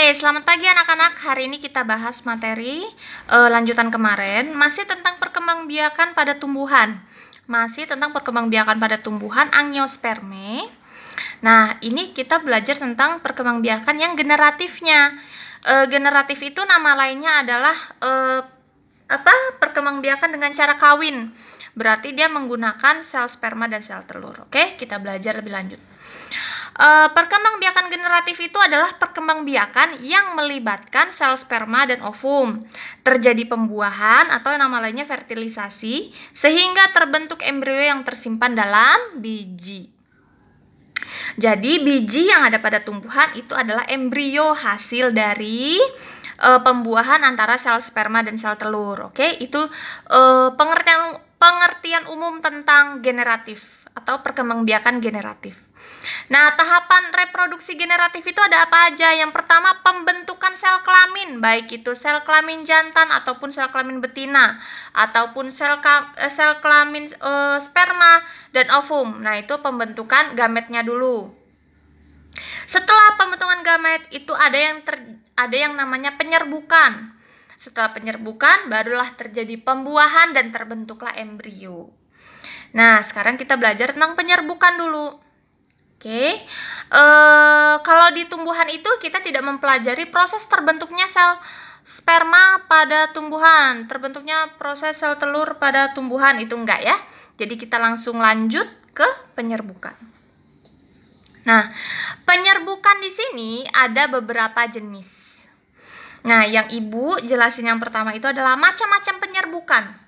Selamat pagi anak-anak. Hari ini kita bahas materi lanjutan kemarin, masih tentang perkembangbiakan pada tumbuhan. Angiospermae. Nah, ini kita belajar tentang perkembangbiakan yang generatifnya. Generatif itu nama lainnya adalah perkembangbiakan dengan cara kawin. Berarti dia menggunakan sel sperma dan sel telur. Oke, kita belajar lebih lanjut. Perkembangbiakan generatif itu adalah perkembangbiakan yang melibatkan sel sperma dan ovum. Terjadi pembuahan atau nama lainnya fertilisasi sehingga terbentuk embrio yang tersimpan dalam biji. Jadi biji yang ada pada tumbuhan itu adalah embrio hasil dari pembuahan antara sel sperma dan sel telur. Oke, itu pengertian umum tentang generatif atau perkembangbiakan generatif. Nah, tahapan reproduksi generatif itu ada apa aja? Yang pertama, pembentukan sel kelamin, baik itu sel kelamin jantan ataupun sel kelamin betina, ataupun sel kelamin sperma dan ovum. Nah, itu pembentukan gametnya dulu. Setelah pembentukan gamet itu ada yang namanya penyerbukan. Setelah penyerbukan barulah terjadi pembuahan dan terbentuklah embrio. Nah, sekarang kita belajar tentang penyerbukan dulu. Oke, kalau di tumbuhan itu kita tidak mempelajari proses terbentuknya sel sperma pada tumbuhan, terbentuknya proses sel telur pada tumbuhan, itu enggak ya. Jadi kita langsung lanjut ke penyerbukan. Nah, penyerbukan di sini ada beberapa jenis. Nah, yang Ibu jelasin yang pertama itu adalah macam-macam penyerbukan.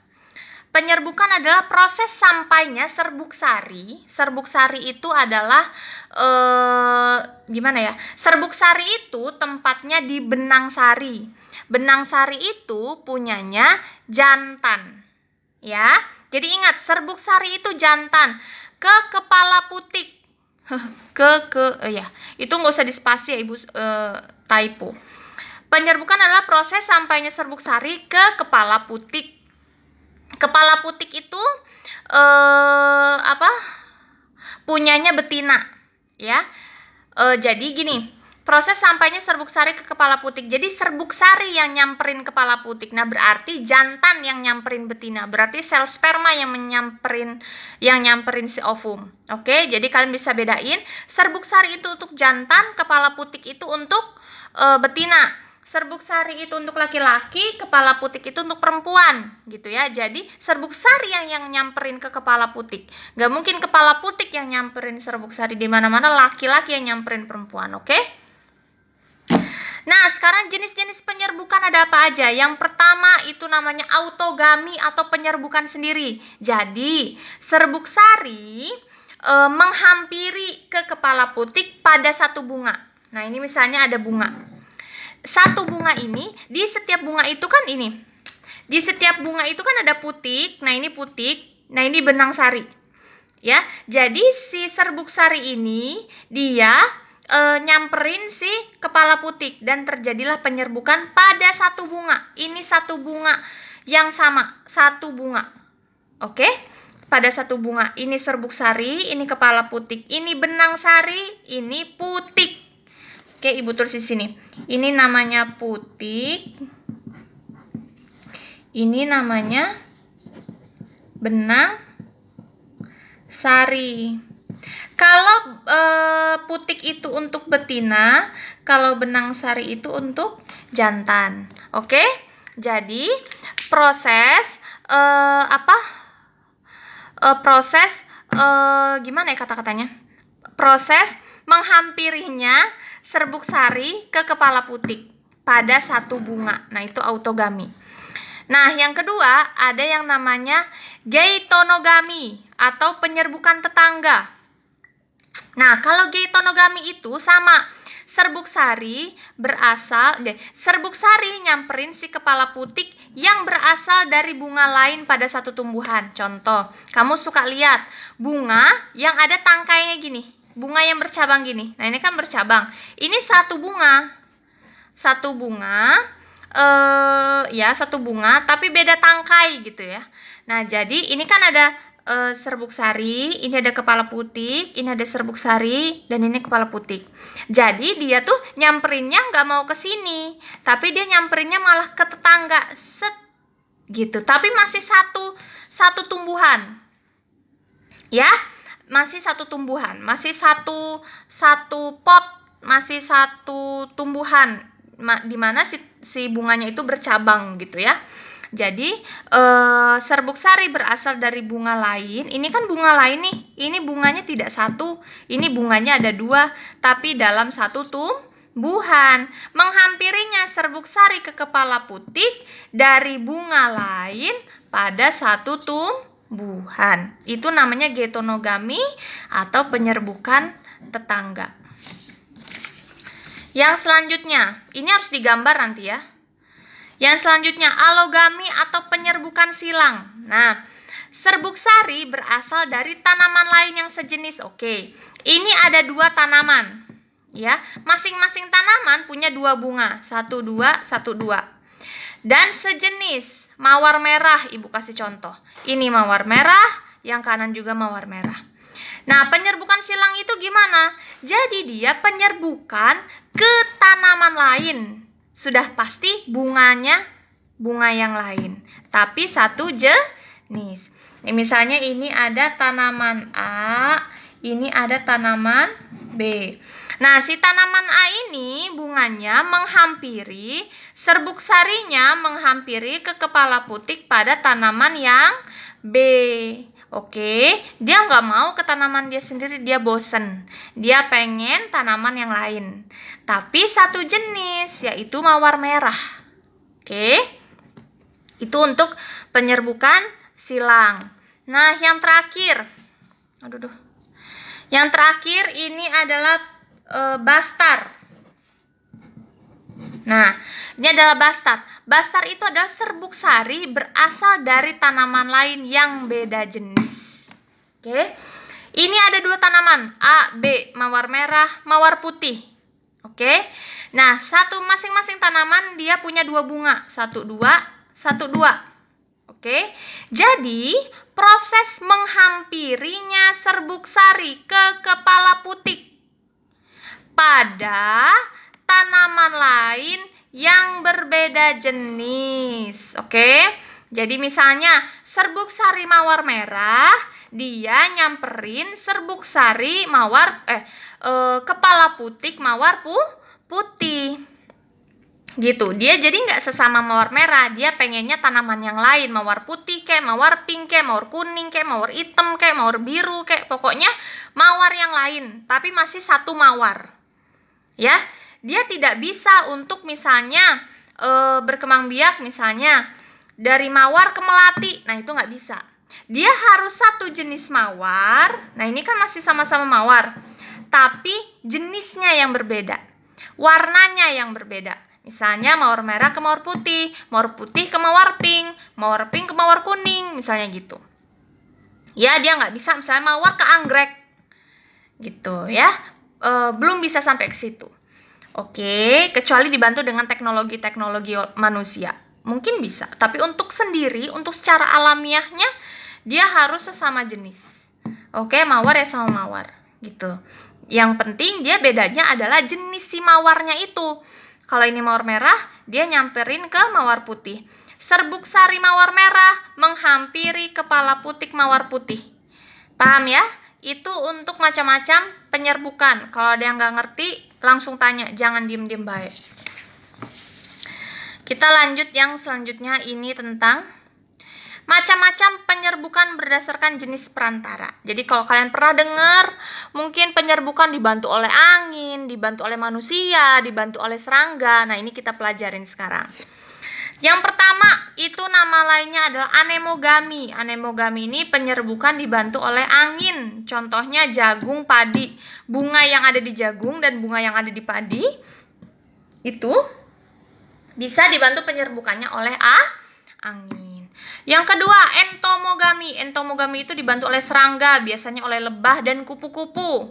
Penyerbukan adalah proses sampainya serbuk sari. Serbuk sari itu adalah Serbuk sari itu tempatnya di benang sari. Benang sari itu punyanya jantan. Ya. Jadi ingat, serbuk sari itu jantan ke kepala putik. Itu nggak usah dispasi ya Ibu, typo. Penyerbukan adalah proses sampainya serbuk sari ke kepala putik. Kepala putik itu punyanya betina, ya. Jadi gini, proses sampainya serbuk sari ke kepala putik. Jadi serbuk sari yang nyamperin kepala putik. Nah, berarti jantan yang nyamperin betina. Berarti sel sperma yang nyamperin si ovum. Oke, jadi kalian bisa bedain, serbuk sari itu untuk jantan, kepala putik itu untuk betina. Serbuk sari itu untuk laki-laki, kepala putik itu untuk perempuan, gitu ya. Jadi serbuk sari yang nyamperin ke kepala putik. Gak mungkin kepala putik yang nyamperin serbuk sari, di mana-mana laki-laki yang nyamperin perempuan, oke? Nah, sekarang jenis-jenis penyerbukan ada apa aja? Yang pertama itu namanya autogami atau penyerbukan sendiri. Jadi serbuk sari menghampiri ke kepala putik pada satu bunga. Nah, ini misalnya ada bunga. Satu bunga ini, di setiap bunga itu kan ini. Di setiap bunga itu kan ada putik. Nah, ini putik. Nah, ini benang sari. Ya. Jadi si serbuk sari ini dia nyamperin si kepala putik dan terjadilah penyerbukan pada satu bunga. Ini satu bunga yang sama, satu bunga. Oke? Pada satu bunga. Ini serbuk sari, ini kepala putik, ini benang sari, ini putik. Oke, Ibu tulis di sini. Ini namanya putik. Ini namanya benang sari. Kalau putik itu untuk betina, kalau benang sari itu untuk jantan. Oke? Jadi proses gimana ya kata-katanya? Proses menghampirinya serbuk sari ke kepala putik pada satu bunga. Nah, itu autogami. Nah, yang kedua ada yang namanya geitonogami atau penyerbukan tetangga. Nah, kalau geitonogami itu sama. Serbuk sari nyamperin si kepala putik yang berasal dari bunga lain pada satu tumbuhan. Contoh, kamu suka lihat bunga yang ada tangkainya gini, bunga yang bercabang gini. Nah, ini kan bercabang. Ini satu bunga, satu bunga tapi beda tangkai gitu ya. Nah, jadi ini kan ada serbuk sari, ini ada kepala putik, ini ada serbuk sari, dan ini kepala putik. Jadi dia tuh nyamperinnya nggak mau ke sini, tapi dia nyamperinnya malah ke tetangga, set gitu. Tapi masih satu tumbuhan, ya, masih satu tumbuhan, masih satu pot, masih satu tumbuhan, di mana si bunganya itu bercabang gitu ya. Jadi serbuk sari berasal dari bunga lain. Ini kan bunga lain nih. Ini bunganya tidak satu. Ini bunganya ada dua, tapi dalam satu tumbuhan. Menghampirinya serbuk sari ke kepala putik dari bunga lain pada satu tumbuhan. Itu namanya getonogami atau penyerbukan tetangga. Yang selanjutnya, ini harus digambar nanti ya. Yang selanjutnya, alogami atau penyerbukan silang. Nah, serbuk sari berasal dari tanaman lain yang sejenis. Oke, ini ada dua tanaman, ya. Masing-masing tanaman punya dua bunga, 1, 2, 1, 2. Dan sejenis, mawar merah. Ibu kasih contoh. Ini mawar merah, yang kanan juga mawar merah. Nah, penyerbukan silang itu gimana? Jadi dia penyerbukan ke tanaman lain. Sudah pasti bunganya bunga yang lain, tapi satu jenis. Misalnya ini ada tanaman A, ini ada tanaman B. Nah, si tanaman A ini bunganya menghampiri, serbuk sarinya menghampiri ke kepala putik pada tanaman yang B. Oke, dia nggak mau ke tanaman dia sendiri, dia bosen. Dia pengen tanaman yang lain, tapi satu jenis, yaitu mawar merah. Oke, itu untuk penyerbukan silang. Nah, yang terakhir, yang terakhir ini adalah bastar. Nah, ini adalah bastar. Bastar itu adalah serbuk sari berasal dari tanaman lain yang beda jenis. Oke. Ini ada dua tanaman, A, B, mawar merah, mawar putih. Oke. Nah, masing-masing tanaman dia punya dua bunga, 1, 2, 1, 2. Oke. Jadi, proses menghampirinya serbuk sari ke kepala putik pada tanaman lain yang berbeda jenis. Oke. Jadi misalnya serbuk sari mawar merah, dia nyamperin serbuk sari kepala putik mawar putih. Gitu. Dia jadi nggak sesama mawar merah, dia pengennya tanaman yang lain, mawar putih kayak mawar pink kayak mawar kuning kayak mawar hitam kayak mawar biru kayak, pokoknya mawar yang lain, tapi masih satu mawar. Ya, dia tidak bisa untuk misalnya berkembang biak misalnya dari mawar ke melati. Nah, itu nggak bisa. Dia harus satu jenis mawar. Nah, ini kan masih sama-sama mawar, tapi jenisnya yang berbeda, warnanya yang berbeda. Misalnya mawar merah ke mawar putih ke mawar pink ke mawar kuning, misalnya gitu. Ya, dia nggak bisa misalnya mawar ke anggrek, gitu ya. Belum bisa sampai ke situ. Oke, kecuali dibantu dengan teknologi manusia. Mungkin bisa, tapi untuk sendiri, untuk secara alamiahnya, dia harus sesama jenis. Oke, mawar ya sama mawar, gitu. Yang penting dia bedanya adalah jenis si mawarnya itu. Kalau ini mawar merah, dia nyamperin ke mawar putih. Serbuk sari mawar merah menghampiri kepala putik mawar putih. Paham ya? Itu untuk macam-macam penyerbukan. Kalau ada yang nggak ngerti, langsung tanya, jangan diem-diem baik. Kita lanjut yang selanjutnya, ini tentang macam-macam penyerbukan berdasarkan jenis perantara. Jadi kalau kalian pernah dengar, mungkin penyerbukan dibantu oleh angin, dibantu oleh manusia, dibantu oleh serangga. Nah, ini kita pelajarin sekarang. Yang pertama, itu nama lainnya adalah anemogami. Anemogami ini penyerbukan dibantu oleh angin. Contohnya jagung, padi. Bunga yang ada di jagung dan bunga yang ada di padi itu bisa dibantu penyerbukannya oleh angin. Yang kedua, entomogami. Entomogami itu dibantu oleh serangga, biasanya oleh lebah dan kupu-kupu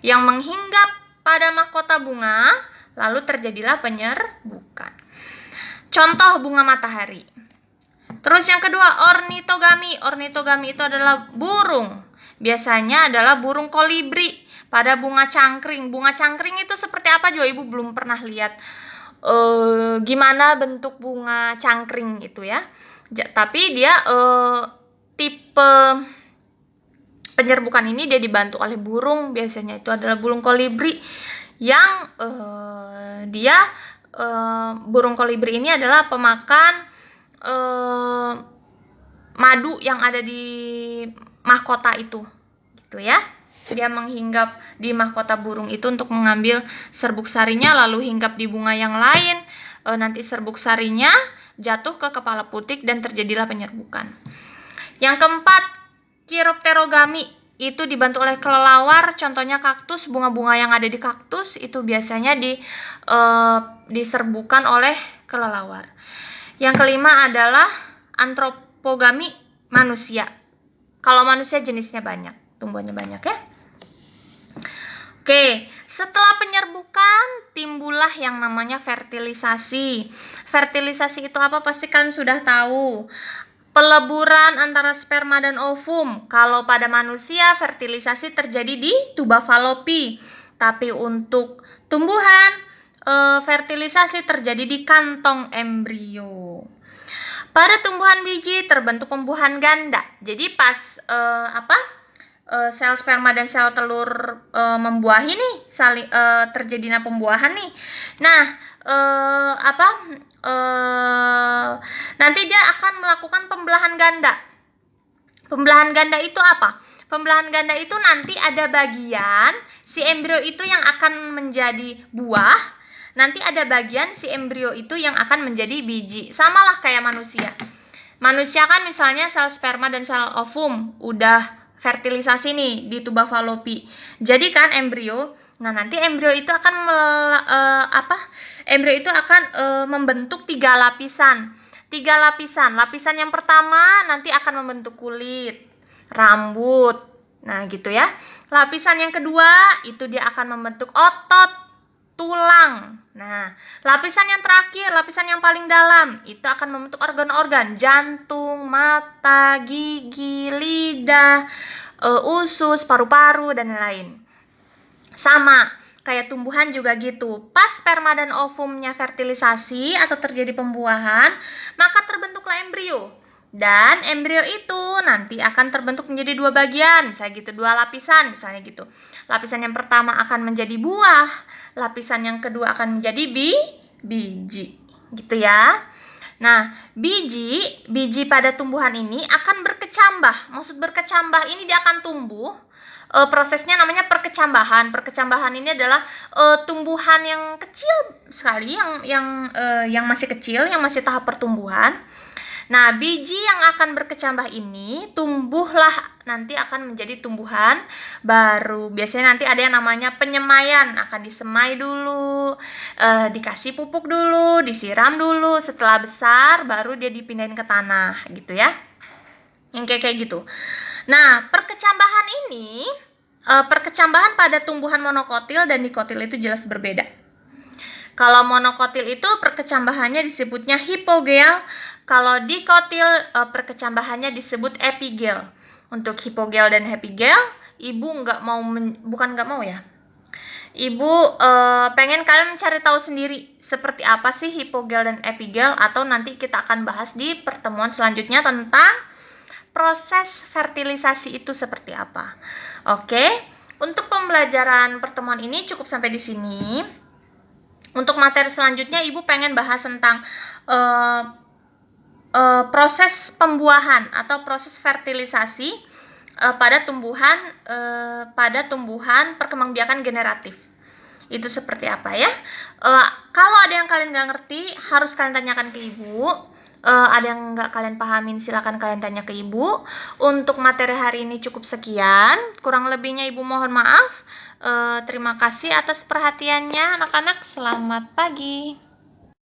yang menghinggap pada mahkota bunga, lalu terjadilah penyerbukan. Contoh bunga matahari. Terus yang kedua, ornitogami. Ornitogami itu adalah burung. Biasanya adalah burung kolibri pada bunga cangkring. Bunga cangkring itu seperti apa juga Ibu belum pernah lihat. Gimana bentuk bunga cangkring itu ya. Tapi dia tipe penyerbukan ini dia dibantu oleh burung. Biasanya itu adalah burung kolibri yang burung kolibri ini adalah pemakan madu yang ada di mahkota itu, gitu ya. Dia menghinggap di mahkota burung itu untuk mengambil serbuk sarinya, lalu hinggap di bunga yang lain. Nanti serbuk sarinya jatuh ke kepala putik dan terjadilah penyerbukan. Yang keempat, chiropterogami. Itu dibantu oleh kelelawar, contohnya kaktus, bunga-bunga yang ada di kaktus itu biasanya diserbukan oleh kelelawar. Yang kelima adalah antropogami, manusia. Kalau manusia jenisnya banyak, tumbuhannya banyak ya. Oke, setelah penyerbukan timbullah yang namanya fertilisasi. Fertilisasi itu apa? Pasti kalian sudah tahu. Peleburan antara sperma dan ovum. Kalau pada manusia fertilisasi terjadi di tuba falopi. Tapi untuk tumbuhan fertilisasi terjadi di kantong embrio. Pada tumbuhan biji terbentuk pembuahan ganda. Jadi pas sel sperma dan sel telur membuahi nih, terjadinya pembuahan nih. Nah, nanti dia akan melakukan pembelahan ganda. Pembelahan ganda itu apa? Pembelahan ganda itu nanti ada bagian si embrio itu yang akan menjadi buah. Nanti ada bagian si embrio itu yang akan menjadi biji. Samalah kayak manusia. Manusia kan misalnya sel sperma dan sel ovum udah fertilisasi nih di tuba falopi. Jadi kan embrio, nah nanti embrio itu akan membentuk 3 lapisan. 3 lapisan. Lapisan yang pertama nanti akan membentuk kulit, rambut. Nah, gitu ya. Lapisan yang kedua itu dia akan membentuk otot, tulang. Nah, lapisan yang terakhir, lapisan yang paling dalam itu akan membentuk organ-organ, jantung, mata, gigi, lidah, usus, paru-paru dan lain-lain. Sama kayak tumbuhan juga gitu. Pas sperma dan ovumnya fertilisasi atau terjadi pembuahan, maka terbentuklah embrio. Dan embrio itu nanti akan terbentuk menjadi 2 bagian, misalnya gitu, 2 lapisan, misalnya gitu. Lapisan yang pertama akan menjadi buah, lapisan yang kedua akan menjadi biji, gitu ya. Nah, biji pada tumbuhan ini akan berkecambah. Maksud berkecambah ini dia akan tumbuh. Prosesnya namanya perkecambahan. Perkecambahan ini adalah tumbuhan yang kecil sekali, yang masih kecil, yang masih tahap pertumbuhan. Nah, biji yang akan berkecambah ini tumbuhlah nanti akan menjadi tumbuhan baru. Biasanya nanti ada yang namanya penyemaian, akan disemai dulu, dikasih pupuk dulu, disiram dulu. Setelah besar baru dia dipindahin ke tanah, gitu ya. Yang kayak gitu. Nah, perkecambahan ini, perkecambahan pada tumbuhan monokotil dan dikotil itu jelas berbeda. Kalau monokotil itu perkecambahannya disebutnya hipogel. Kalau dikotil perkecambahannya disebut epigel. Untuk hipogel dan epigel, Ibu Ibu pengen kalian mencari tahu sendiri seperti apa sih hipogel dan epigel, atau nanti kita akan bahas di pertemuan selanjutnya tentang proses fertilisasi itu seperti apa. Oke, untuk pembelajaran pertemuan ini cukup sampai di sini. Untuk materi selanjutnya Ibu pengen bahas tentang proses pembuahan atau proses fertilisasi pada tumbuhan perkembangbiakan generatif. Itu seperti apa ya? Kalau ada yang kalian nggak ngerti, harus kalian tanyakan ke Ibu. Ada yang nggak kalian pahamin, silakan kalian tanya ke Ibu. Untuk materi hari ini cukup sekian. Kurang lebihnya Ibu mohon maaf. Terima kasih atas perhatiannya anak-anak. Selamat pagi.